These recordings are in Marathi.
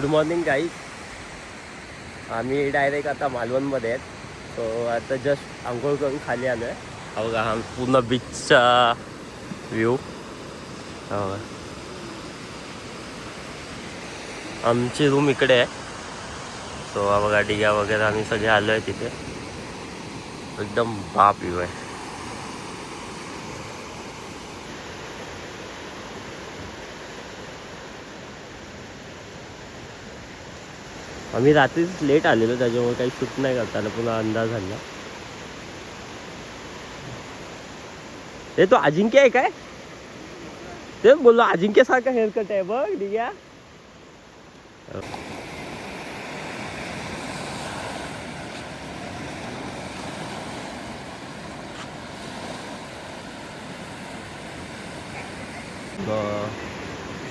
Good morning guys. आम्ही डायरेक्ट आता मालवणमध्ये आहेत. सो आता जस्ट आंघोळ करून खाली आलो आहे. हा बघा, हा पूर्ण बीचचा व्ह्यू. हा बघा, आमची रूम इकडे आहे. सो हा बघा, डिगा वगैरे आम्ही सगळे आलो आहे तिथे. एकदम बाप व्ह्यू आहे. आम्ही रात्रीच लेट आलेलो, त्याच्यामुळे काही शूट नाही करताना पुन्हा अंदाज झाला. ते तो अजिंक्य आहे काय? तेच बोललो, अजिंक्य सारखा हेअरकट आहे बघ डिग्या.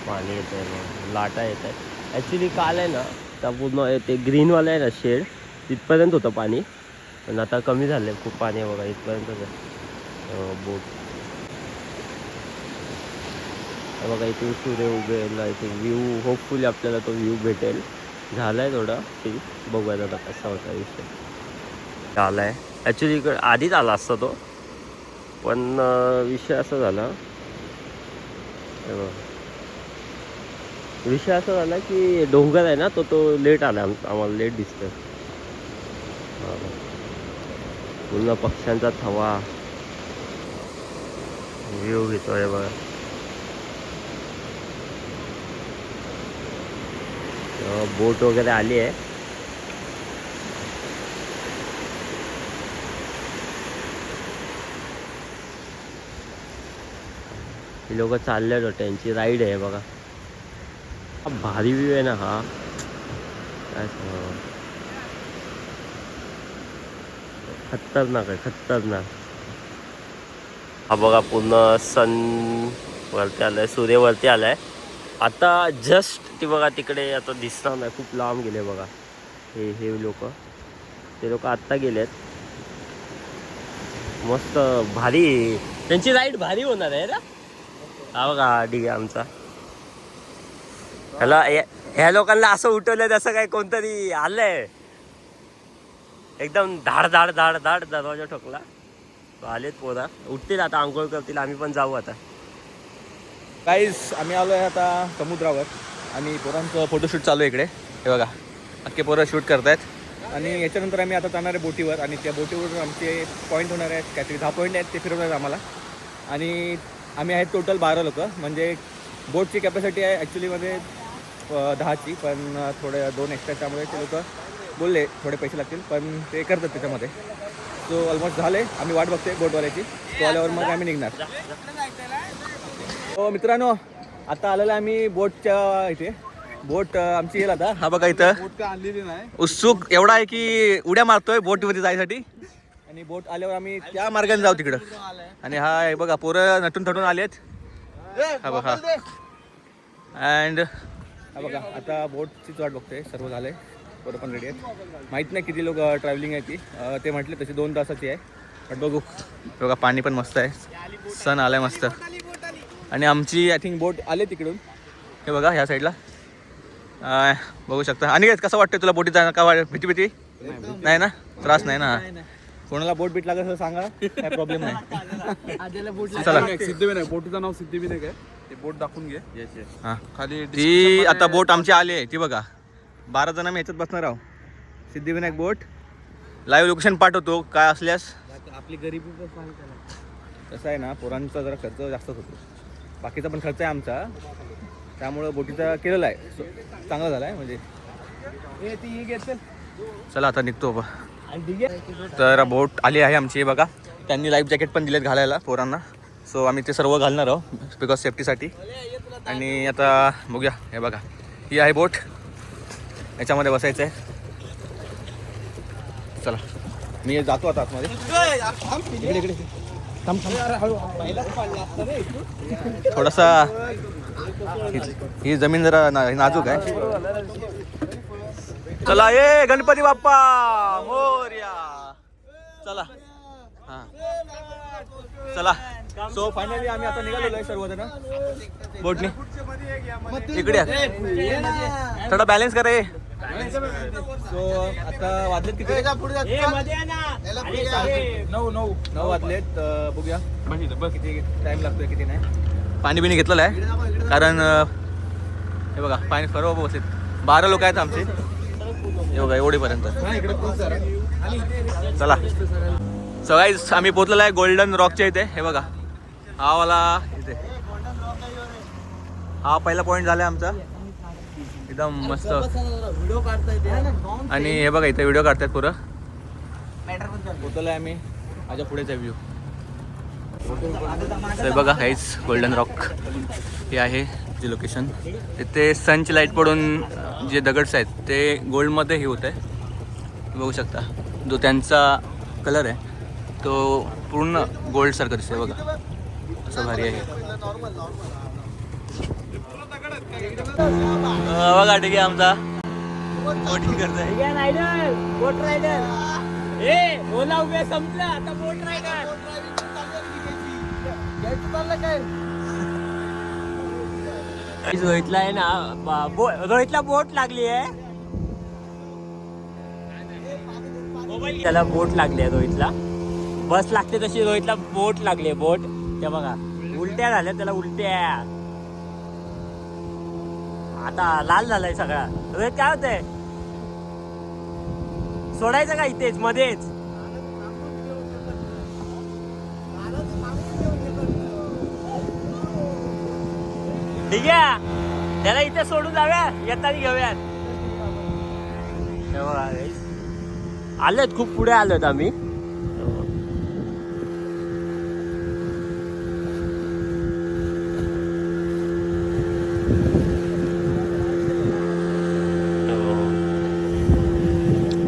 पाणी येत आहे, लाटा येत आहेत. ॲक्च्युली काल आहे ना, त्या पूर्ण ते ग्रीनवालं आहे ना शेड, तिथपर्यंत होतं पाणी. पण आता कमी झालं आहे, खूप पाणी आहे बघा इथपर्यंतच आहे. बोट बघा, इथून सूर्य उगेल. आय थिंक व्ह्यू, होपफुली आपल्याला तो व्ह्यू भेटेल. झाला आहे थोडा ठीक, बघूयात आता कसा होता विषय. आला आहे ॲक्च्युली इकडे आधीच आला असता तो, पण विषय असा झाला. विषय असा झाला की डोंगर आहे ना, तो लेट आला. आम्हाला लेट दिसतोय. पूर्ण पक्ष्यांचा थवा व्ह्यू घेतोय बघा. बोट वगैरे आली आहे. ही लोक चालले होते, त्यांची राईड आहे बघा. भारी व्ह्यू आहे ना हा, काय सांगावं. खतरनाक आहे, खतरनाक. हा बघा, पूर्ण सन वरती आलाय, सूर्य वरती आलाय. आता जस्ट ती बघा तिकडे आता दिसणार नाही, खूप लांब गेले बघा. हे लोक, ते लोक आत्ता गेलेत. मस्त भारी, त्यांची राईड भारी होणार आहे ना. हा बघा डिगे आमचा. ह्या लोकांना असं उठवलं जसं काय कोणतरी आलंय. एकदम धाड धाड धाड धाड दरवाजा ठोकला. आलेत पोरा, उठतील आता, आंघोळ करतील. आम्ही पण जाऊ आता. गाईस, आम्ही आलो आहे आता समुद्रावर आणि पोरांचं फोटोशूट चालू आहे इकडे. हे बघा, अख्खे पोरं शूट करतायत. आणि याच्यानंतर आम्ही आता जाणार आहे बोटीवर, आणि त्या बोटीवर आमचे पॉईंट होणार आहेत. काहीतरी 10 पॉईंट आहेत, ते फिरवणार आहेत आम्हाला. आणि आम्ही आहेत टोटल 12 लोक. म्हणजे बोटची कॅपॅसिटी आहे ॲक्च्युलीमध्ये 10ची, पण थोडे 2 एक्स्ट्रा, त्यामुळे ते लोक बोलले थोडे पैसे लागतील, पण ते करतात त्याच्यामध्ये. सो ऑलमोस्ट झाले. आम्ही वाट बघतोय बोटवाल्याची. तो आल्यावर मग आम्ही निघणार. हो मित्रांनो, आता आलेला आम्ही बोटच्या इथे. बोट आमची येईल आता. हा बघा, इथं बोट काय आणलेली नाही. उत्सुक एवढा आहे की उड्या मारतोय बोटवरती जायसाठी. आणि बोट आल्यावर आम्ही त्या मार्गाने जाऊ तिकडं. आणि हा बघा, पोरं नटून थटून आलेत. हा बघा, अँड हा बघा, आता बोटचीच वाट बघतोय. सर्व झालंय, पोरं पण रेडी आहेत. माहीत नाही किती लोक ट्रॅव्हलिंग आहे ती. ते म्हटले तशी 2 तासाची आहे, पण बघू. बघा, पाणी पण मस्त आहे, सन आलाय मस्त. आणि आमची आय थिंक बोट आले तिकडून. हे बघा, ह्या साईडला बघू शकता. आणि कसं वाटतं तुला बोटीत जाणं? का भीती नाही ना? त्रास नाही ना? कोणाला बोट बीट लागत सांगा, काय प्रॉब्लेम नाही. चला, सिद्धिविनायक बोटीचं नाव सिद्धिविनायक आहे. ते बोट दाखवून घे. हां, खाली ती आता बोट आमची आली आहे. ती बघा, 12 जण आम्ही याच्यात बसणार आहोत. सिद्धिविनायक बोट. लाईव्ह लोकेशन पाठवतो काय असल्यास. आपली गरिबी पण कसं आहे ना, पोरांचा जरा खर्च जास्तच होतो. बाकीचा पण खर्च आहे आमचा, त्यामुळं बोटीचा केलेला आहे. चांगला झाला आहे म्हणजे. चला आता निघतो बा. तर बोट आली आहे आमची बघा. त्यांनी लाईफ जॅकेट पण दिलेत घालायला पोरांना. सो आम्ही ते सर्व घालणार आहोत बिकॉज सेफ्टीसाठी. आणि आता बघूया. हे बघा, ही आहे बोट, याच्यामध्ये बसायचं आहे. चला, मी जातो आता आतमध्ये. इकडे थोडासा ही जमीन जरा नाजूक आहे. चला, ये गणपती बाप्पा मोरया. चला, हां, चला. सो फायनली आम्ही आता निघालेलो आहे सर्वजण बोटने. इकडे या. थोडा बॅलन्स करा हे. सो आता वाजलेत किती? 9 वाजलेत. बघूया किती टाइम लागतोय किती नाही. पाणी बिणी घेतलेलं आहे कारण हे बघा पाणी सर्व बसलेत. 12 लोक आहेत आमचे हे बघा एवढेपर्यंत. चला सगळी आम्ही पोहोचलेलो आहे गोल्डन रॉकच्या इथे. हे बघा हा वाला इथे हा पहिला पॉईंट झाला आमचा एकदम मस्त. आणि हे बघा इथे व्हिडिओ काढतात पुरं. पोहोचलो आहे आम्ही माझ्या पुढेचा व्ह्यू. हे बघा हेच गोल्डन रॉक हे आहे जे लोकेशन. इथे सनची लाईट पडून जे दगड्स आहेत ते गोल्डमध्ये हे होत आहे. बघू शकता जो त्यांचा कलर आहे तो पूर्ण गोल्ड सारखं दिसतंय बघा. असं भारी आहे. बघा ठीक आहे आमचा बोटिंग करतोय. बोट रायडर ओला उभे संपलं आता बोट रायडर. रोहितला आहे ना रोहितला बोट लागली आहे. त्याला बोट लागली आहे रोहितला. बस लागते तशी रोहितला बोट लागली आहे. बोट त्या बघा उलट्या झाल्या त्याला उलट्या. आता लाल झालाय सगळा. रोहित काय होतंय सोडायचं का इथेच मध्येच? ठीक आहे त्याला इथे सोडून जाऊया येताना घेऊयात. आलोत खूप पुढे आलोत आम्ही.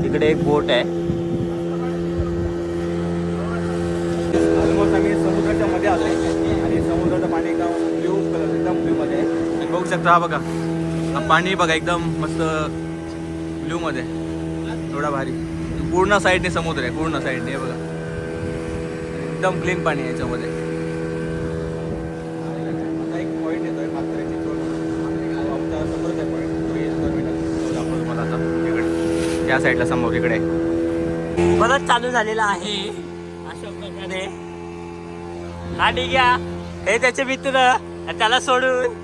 तिकडे एक बोट आहे. ऑलमोस्ट आम्ही समुद्राच्या मध्ये आलो आणि समुद्राचं पाणी एकदम ब्ल्यू कलर एकदम ब्ल्यू मध्ये आहे. बघू शकता हा बघा हा पाणी बघा एकदम मस्त ब्ल्यू मध्ये एवढा भारी. पूर्ण साईडने समुद्र आहे पूर्ण साईडने. बघा एकदम क्लीन पाणी आहे याच्यामध्ये. आता एक पॉईंट येतोय म्हाताऱ्याची चोट. आमचा समोरच आहे पॉईंट. दाखवतो तुम्हाला आता इकडे त्या साईडला समोर इकडे परत चालू झालेला आहे अशा प्रकारे. हा ठीक आहे हे त्याचे मित्र त्याला सोडून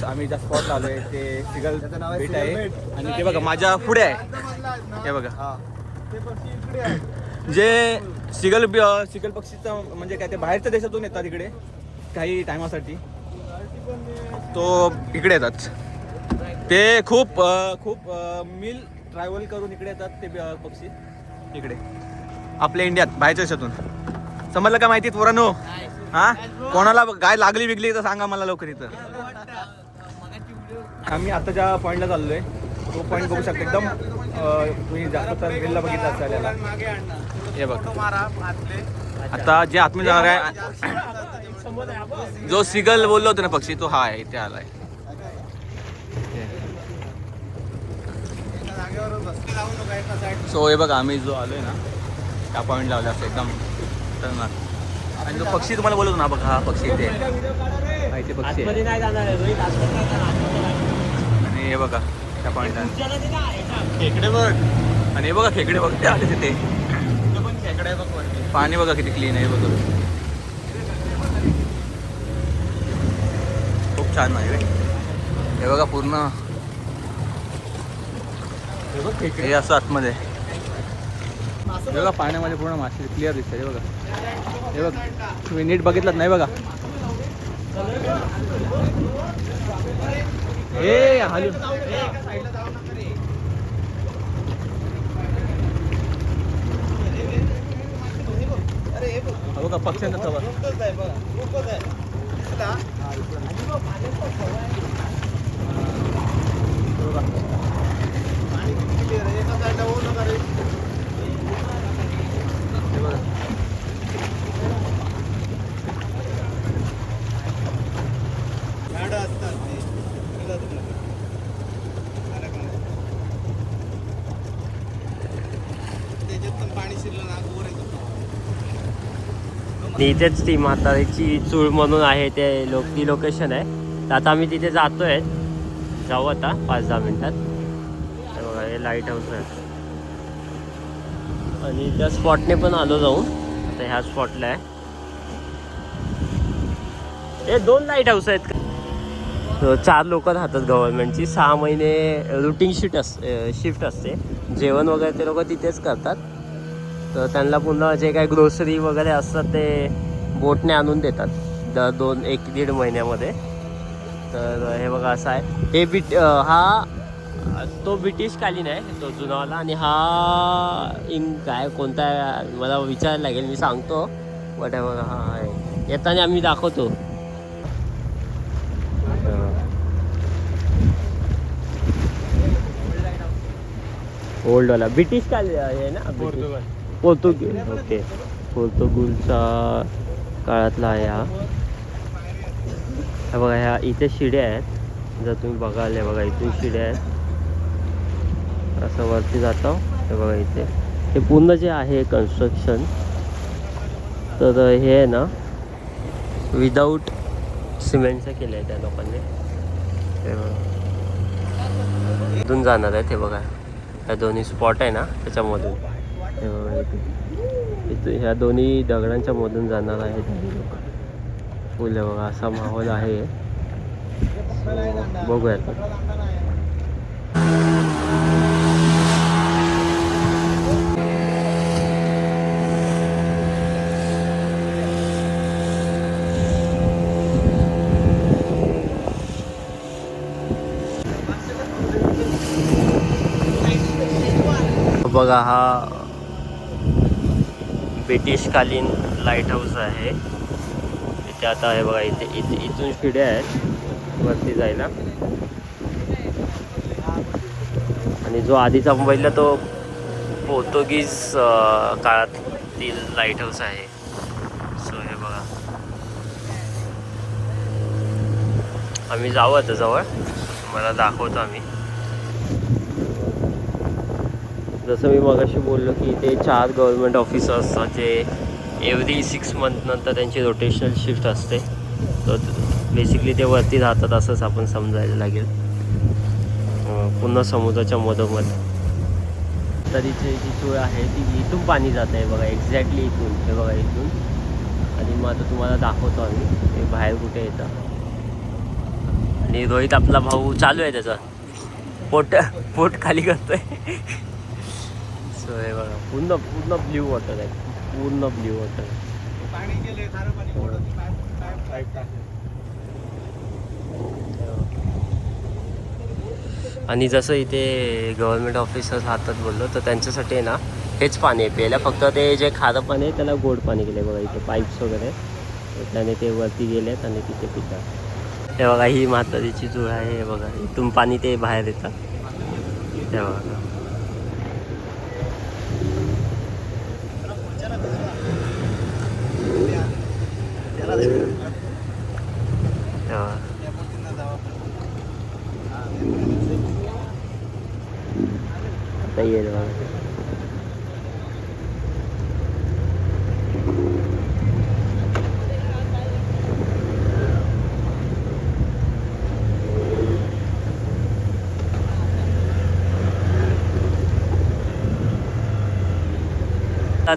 आम्ही ज्या स्पॉटला आलोय ते सिगल बीट आहे आणि ते बघा माझ्या पुढे आहे. हे बघा जे सिगल पक्षीचं म्हणजे काय ते बाहेरच्या देशातून येतात इकडे काही टायमासाठी. तो इकडे येतात ते खूप मील ट्रॅव्हल करून इकडे येतात ते पक्षी इकडे आपल्या इंडियात बाहेरच्या देशातून. समजलं का माहिती पोरांनो? हा कोणाला गाय लागली बिगली तर सांगा मला लवकर. इथं आम्ही आता ज्या पॉईंटला चाललोय तो पॉईंट बघू शकता एकदम तुम्ही जास्त तर रीलला बघितला असाल याला. हे बघ आता जे आतमध्ये जाणार आहे जो सिगल बोललो होतो ना पक्षी तो हा आहे इथे आलाय. सो हे बघा आम्ही जो आलोय ना त्या पॉईंट लावला असं एकदम खतरनाक. आणि जो पक्षी तुम्हाला बोलतो ना बघा हा पक्षी इथे इथे पक्षी आहे. आणि हे बघा त्या पॉईंटला खेकडे बघ. आणि हे बघा खेकडे बघते आले तिथे. पाणी बघा किती क्लीन आहे बघा. खूप छान आहे हे बघा पूर्ण. हे असं आतमध्ये हे बघा पाण्यामध्ये पूर्ण मासे क्लिअर दिसतात. हे बघा हे बघ तुम्ही नीट बघितलं नाही बघा. हे हालून बघा पक्ष्यांचा थवा. आणि इथेच ती म्हातारीची चूळ म्हणून आहे ते ती लोकेशन आहे. तर आता आम्ही तिथे जातोय. जाऊ आता 5-10 मिनिटात. हे बघा हे लाईट हाऊस आहे आणि त्या स्पॉटने पण आलो जाऊन. आता ह्या स्पॉटला आहे. हे 2 लाईट हाऊस आहेत. 4 लोक राहतात गव्हर्नमेंटची. 6 महिने रुटीन शिफ्ट असते. जेवण वगैरे ते लोक तिथेच करतात. तर त्यांना पुन्हा जे काही ग्रोसरी वगैरे असतात ते बोटने आणून देतात दर 1-1.5 महिन्यामध्ये. तर हे बघा असं आहे. हे हा तो ब्रिटिशकालीन आहे तो जुनावाला. आणि हा काय कोणता आहे मला विचारायला लागेल. मी सांगतो. बट आहे बघा हा आहे. येताना आम्ही दाखवतो. ओल्डवाला ब्रिटिश काल आहे ना. पोर्तुगीज. ओके पोर्तुगीजचा काळातला आहे हा. हा बघा ह्या इथे शिड्या आहेत. जर तुम्ही बघाल हे बघा इथून शिड्या आहेत. असं वरती जातो. हे बघा इथे हे पूर्ण जे आहे कन्स्ट्रक्शन तर हे आहे ना विदाऊट सिमेंटचं केलं आहे त्या लोकांनी. हे बघा इथून जाणार आहे. ते बघा ह्या दोन्ही स्पॉट आहे ना त्याच्यामधून. हे बघा इथे ह्या दोन्ही दगडांच्या मधून जाणार आहेत लोक. फुल आहे बघा असा माहोल आहे. बघूयात. बघा हा ब्रिटिशकालीन लाईट हाऊस आहे. इथे आता आहे बघा इथून शिड्या आहेत वरती जायला. आणि जो आधीचा मुंबईला तो पोर्तुगीज काळातील लाईट हाऊस आहे. सो हे बघा आम्ही जाऊ आता जवळ. मला दाखवतो आम्ही. जसं मी मगाशी बोललो की इथे 4 गव्हर्नमेंट ऑफिसर असतात जे एव्हरी 6 मंथ नंतर त्यांची रोटेशनल शिफ्ट असते. तर बेसिकली ते वरती राहतात असंच आपण समजायला लागेल. पुन्हा समुद्राच्या मधोमध. तर इथे जी चूळ आहे ती इथून पाणी जात आहे बघा एक्झॅक्टली इथून. हे बघा इथून. आणि मग आता तुम्हाला दाखवतो आम्ही ते बाहेर कुठे येतं. आणि रोहित आपला भाऊ चालू आहे त्याचा पोट खाली करतोय. सो हे बघा पूर्ण ब्ल्यू वॉटर आहे. पूर्ण ब्ल्यू वॉटर. आणि जसं इथे गव्हर्नमेंट ऑफिसर्स राहतात बोललो तर त्यांच्यासाठी आहे ना हेच पाणी आहे प्यायला. फक्त ते जे खारं पाणी आहे त्याला गोड पाणी केलं बघा. इथे पाईप्स वगैरे त्याने ते वरती गेलेत आणि तिथे पितात. हे बघा ही म्हातारीची चूळ आहे. हे बघा इथून पाणी ते बाहेर येतं. हे बघा आता येईल बघा.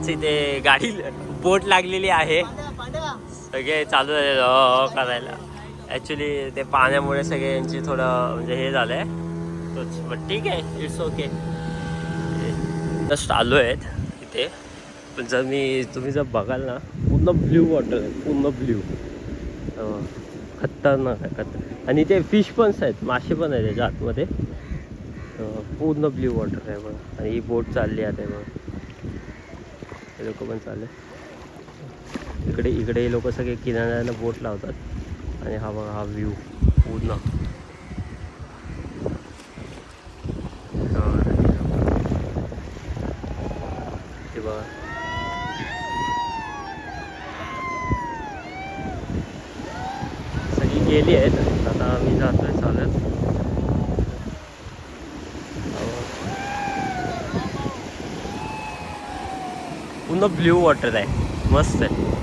इथे गाडी बोट लागलेली आहे. सगळे चालू झाले करायला. ॲक्च्युली ते पाण्यामुळे सगळे यांची थोडं म्हणजे हे झालंय. बट ठीक आहे इट्स ओके. जस्ट आलो आहेत इथे. पण तुम्ही जर बघाल ना पूर्ण ब्ल्यू वॉटर आहे. पूर्ण ब्ल्यू. खतरनाक आहे आणि ते फिश पण आहेत. मासे पण आहेत त्याच्या आतमध्ये. पूर्ण ब्ल्यू वॉटर आहे बघा. आणि ही बोट चालली आहे बघा. हे लोक पण चालले. इकडे लोक सगळे किनाऱ्याला बोट लावतात. आणि हा बघा हा व्ह्यू पूर्ण. हे बघा सगळी गेली आहेत. आता आम्ही जातोय चालत. पूर्ण ब्ल्यू वॉटर आहे. मस्त आहे.